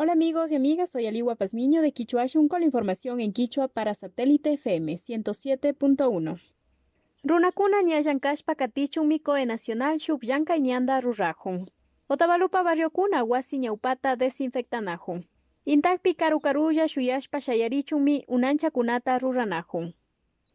Hola amigos y amigas, soy Aliwa Pazmiño de Quichuashun con la información en Quichua para Satélite FM 107.1. Runakuna ñallankashpa katichun mikoe nacional shuk llanka ñanda rurajun. Otavalupa barriokuna wasi ñaupata desinfectanajun. Intakpi karukarulla shuyashpa shayarichunmi unanchakunata ruranajun.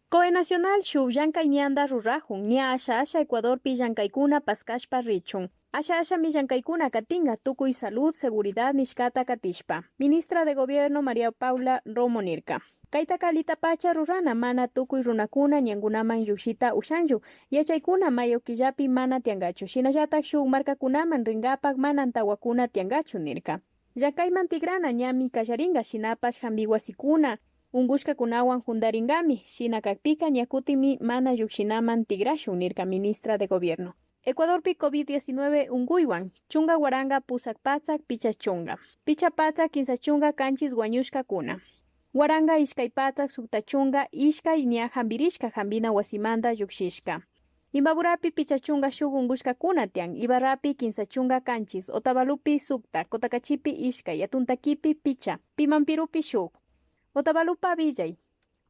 Coe nacional shuk llanka ñanda rurajun ña asha Ecuadorpi llankaykuna paskashpa richun. Asha mi llankaykuna katinga tukuy salud, seguridad nishkata katishpa. Ministra de Gobierno María Paula Romo nirka. Kaita kalita pacha rurana mana tukuy runakuna ñankunaman llushita ushanchu. Yachaykuna mayo killapi mana tiangachu. Shinallatak shuk markakunaman ringapak mana antawakuna tiangachu nirka. Llankayman tigrana ñami kallaringa shinapash hambiwasikuna. Ungushkakunawan jundaringami, shina kakpika ñakutimi mana llukshinaman tigrashun nirka ministra de Gobierno. Ecuadorpi COVID-19 unguywan, chunga waranga pusak patsak picha chunga. Picha patsak kinsa chunga kanchis wañushkakuna. Waranga ishkay patsak sukta chunga ishkay ña hambirishka hambina wasimanda llukshishka. Imbaburapi picha chunga shuk ungushkakuna tian, Ibarrapi kinsa chunga kanchis, Otavalupi sukta, Kotakachipi ishkay, Atuntakipi picha, Pimampirupi shuk. Otavalupa villay.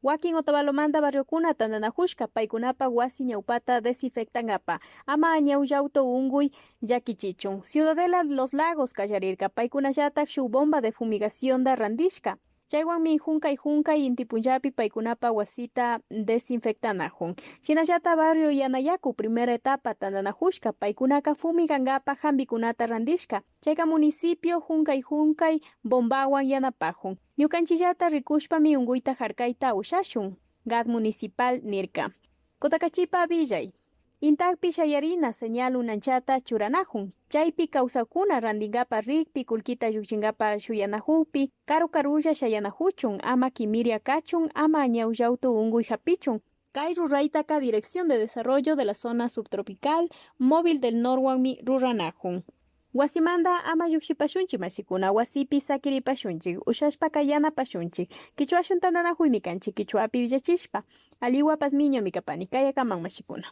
Wakin Otavalomanta barriokuna tandanajushka paykunapa wasi ñaupata desinfectangapa ama ñawllauto unguy llakichichun. Ciudadela Los Lagos kallarirka paykunallatak shuk bomba de fumigación da randishka. Chaywanmi hunkay intipunllapi paykunapa wasita desinfectanajun. Shinallata barrio Yanayaku primera etapa tandanajushka paykunaka fumigangapa hambikunata randishka. Chayka municipio hunkay bombawan yanapajun. Ñukanchillata rikushpami unguyta harkayta ushashun. GAD municipal nirka. Kotakachipa villay. Intakpi shayarina señal unanchata churanajun. Chaypi kawsakuna randingapa rikpi kulkita llukshinkapa shuyanajupi, karukarulla shayanajuchun, ama kimiria kachun, ama ñawllautu unguy hapichun. Kay ruraytaka Dirección de Desarrollo de la Zona Subtropical, Móvil del Norwanmi ruranajun. Wasimanda ama llukshipashunchik mashikuna, wasipi sakiripashunchik, ushashpa yanapashunchik, Quichuashun tandanajuymi kanchik, Quichuapi villachishpa. Aliwa Pazmiño mikapani, kayakaman mashikuna.